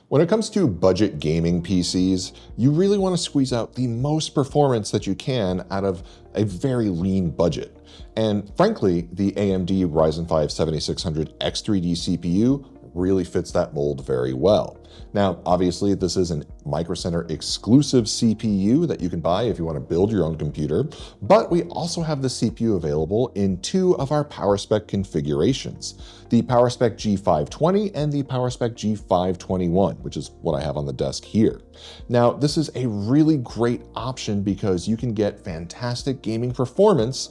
When it comes to budget gaming PCs, you really want to squeeze out the most performance that you can out of a very lean budget. And frankly, the AMD Ryzen 5 7600X3D CPU really fits that mold very well. Now, obviously, this is a microcenter exclusive CPU that you can buy if you want to build your own computer, but we also have the CPU available in two of our PowerSpec configurations, the PowerSpec G520 and the PowerSpec G521, which is what I have on the desk here. Now, this is a really great option because you can get fantastic gaming performance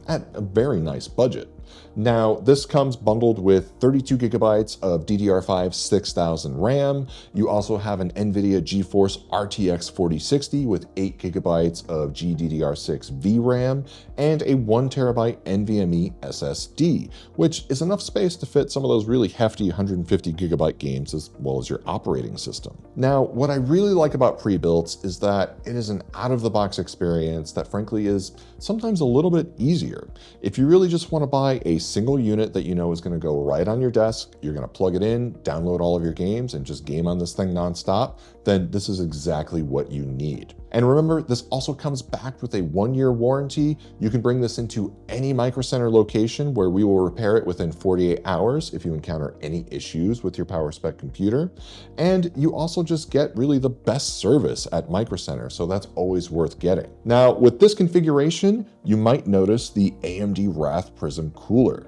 at a very nice budget. Now, this comes bundled with 32 gigabytes of DDR5 6000 RAM. You also have an NVIDIA GeForce RTX 4060 with 8 gigabytes of GDDR6 VRAM and a 1 terabyte NVMe SSD, which is enough space to fit some of those really hefty 150 gigabyte games as well as your operating system. Now, what I really like about pre-builts is that it is an out-of-the-box experience that frankly is sometimes a little bit easier. If you really just want to buy a single unit that you know is going to go right on your desk, you're going to plug it in, download all of your games, and just game on this thing nonstop, then this is exactly what you need. And remember, this also comes back with a 1-year warranty. You can bring this into any microcenter location where we will repair it within 48 hours if you encounter any issues with your PowerSpec computer. And you also just get really the best service at microcenter, so that's always worth getting. Now, with this configuration, you might notice the AMD Wraith Prism cooler.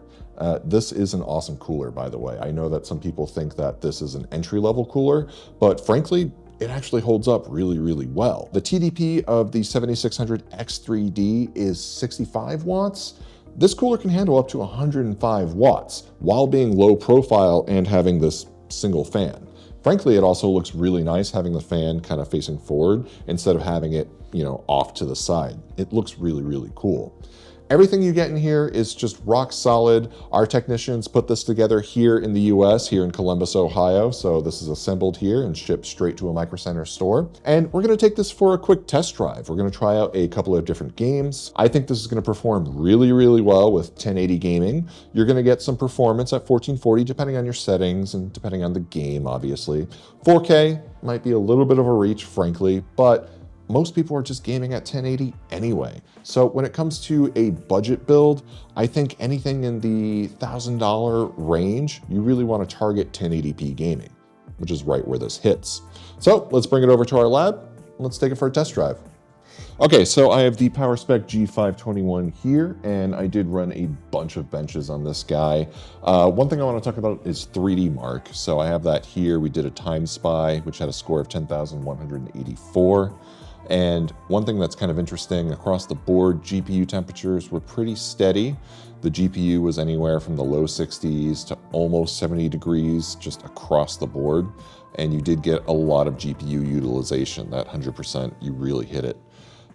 This is an awesome cooler, by the way. I know that some people think that this is an entry-level cooler, but frankly, it actually holds up really, really well. The TDP of the 7600X3D is 65 watts. This cooler can handle up to 105 watts while being low profile and having this single fan. Frankly, it also looks really nice having the fan kind of facing forward instead of having it, off to the side. It looks really, really cool. Everything you get in here is just rock solid. Our technicians put this together here in the US, here in Columbus, Ohio. So this is assembled here and shipped straight to a microcenter store. And we're gonna take this for a quick test drive. We're gonna try out a couple of different games. I think this is gonna perform really, really well with 1080 gaming. You're gonna get some performance at 1440, depending on your settings and depending on the game, obviously. 4K might be a little bit of a reach, frankly, but most people are just gaming at 1080 anyway. So when it comes to a budget build, I think anything in the $1,000 range, you really want to target 1080p gaming, which is right where this hits. So let's bring it over to our lab. Let's take it for a test drive. Okay, so I have the PowerSpec G521 here, and I did run a bunch of benches on this guy. One thing I want to talk about is 3D Mark. So I have that here. We did a time spy, which had a score of 10,184. And one thing that's kind of interesting, across the board, GPU temperatures were pretty steady. The GPU was anywhere from the low 60s to almost 70 degrees just across the board. And you did get a lot of GPU utilization, that 100%, you really hit it.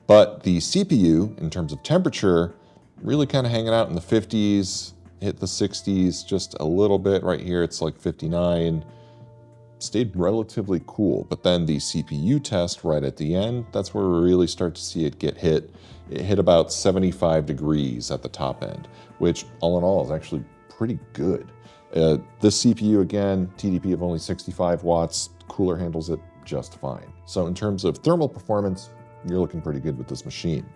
But the CPU, in terms of temperature, really kind of hanging out in the 50s, hit the 60s just a little bit. Right here, it's like 59. Stayed relatively cool, but then the CPU test right at the end, that's where we really start to see it get hit. It hit about 75 degrees at the top end, which all in all is actually pretty good. This CPU, again, TDP of only 65 watts, cooler handles it just fine. So in terms of thermal performance, you're looking pretty good with this machine.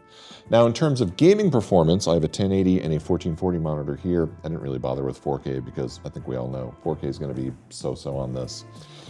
Now, in terms of gaming performance, I have a 1080 and a 1440 monitor here. I didn't really bother with 4K because I think we all know 4K is going to be so-so on this.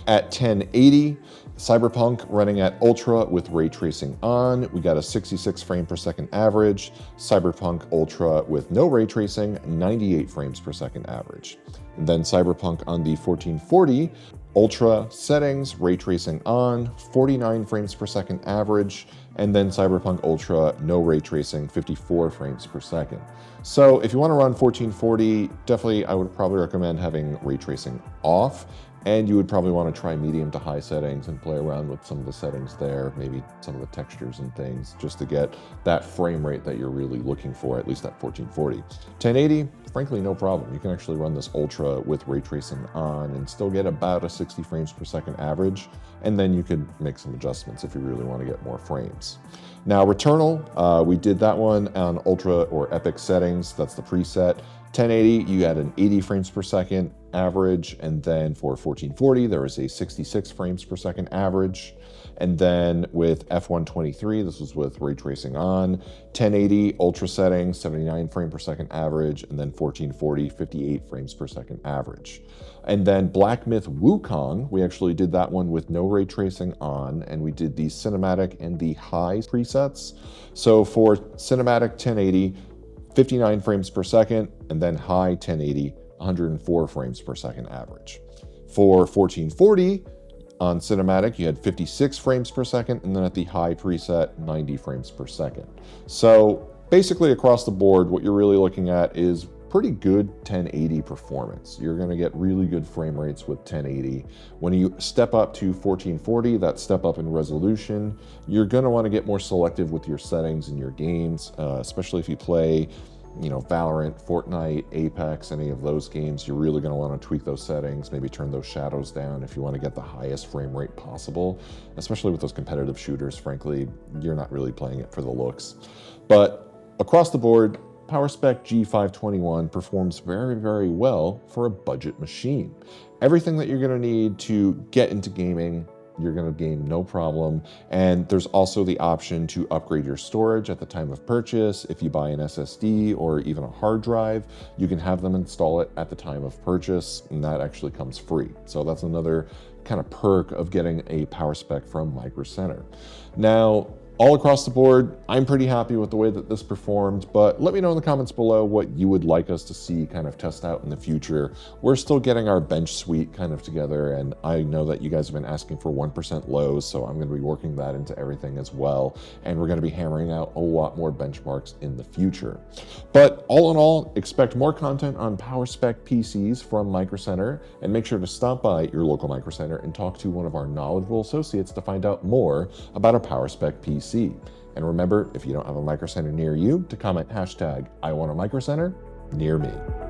At 1080, Cyberpunk running at Ultra with ray tracing on. We got a 66 frame per second average. Cyberpunk Ultra with no ray tracing, 98 frames per second average. And then Cyberpunk on the 1440, Ultra settings, ray tracing on, 49 frames per second average, and then Cyberpunk Ultra, no ray tracing, 54 frames per second. So if you want to run 1440, definitely I would probably recommend having ray tracing off, and you would probably want to try medium to high settings and play around with some of the settings there, maybe some of the textures and things, just to get that frame rate that you're really looking for, at least at 1440. 1080, frankly, no problem. You can actually run this Ultra with ray tracing on and still get about a 60 frames per second average, and then you could make some adjustments if you really want to get more frames. Now, Returnal, we did that one on Ultra or Epic settings. That's the preset. 1080, you had an 80 frames per second average, and then for 1440, there was a 66 frames per second average. And then with F123, this was with ray tracing on, 1080 ultra setting, 79 frame per second average, and then 1440, 58 frames per second average. And then Black Myth Wukong, we actually did that one with no ray tracing on, and we did the cinematic and the high presets. So for cinematic 1080, 59 frames per second, and then high 1080, 104 frames per second average. For 1440, on cinematic, you had 56 frames per second, and then at the high preset, 90 frames per second. So basically across the board, what you're really looking at is pretty good 1080 performance. You're gonna get really good frame rates with 1080. When you step up to 1440, that step up in resolution, you're gonna wanna get more selective with your settings in your games, especially if you play Valorant, Fortnite, Apex, any of those games. You're really going to want to tweak those settings, maybe turn those shadows down if you want to get the highest frame rate possible, especially with those competitive shooters. Frankly, you're not really playing it for the looks. But across the board, PowerSpec G521 performs very, very well for a budget machine. Everything that you're going to need to get into gaming, you're going to game no problem. And there's also the option to upgrade your storage at the time of purchase. If you buy an SSD or even a hard drive, you can have them install it at the time of purchase, and that actually comes free. So that's another kind of perk of getting a PowerSpec from microcenter. Now, all across the board, I'm pretty happy with the way that this performed, but let me know in the comments below what you would like us to see kind of test out in the future. We're still getting our bench suite kind of together, and I know that you guys have been asking for 1% lows, so I'm going to be working that into everything as well, and we're going to be hammering out a lot more benchmarks in the future. But all in all, expect more content on PowerSpec PCs from microcenter, and make sure to stop by your local microcenter and talk to one of our knowledgeable associates to find out more about a PowerSpec PC. And remember, if you don't have a microcenter near you, to comment hashtag I want a microcenter near me.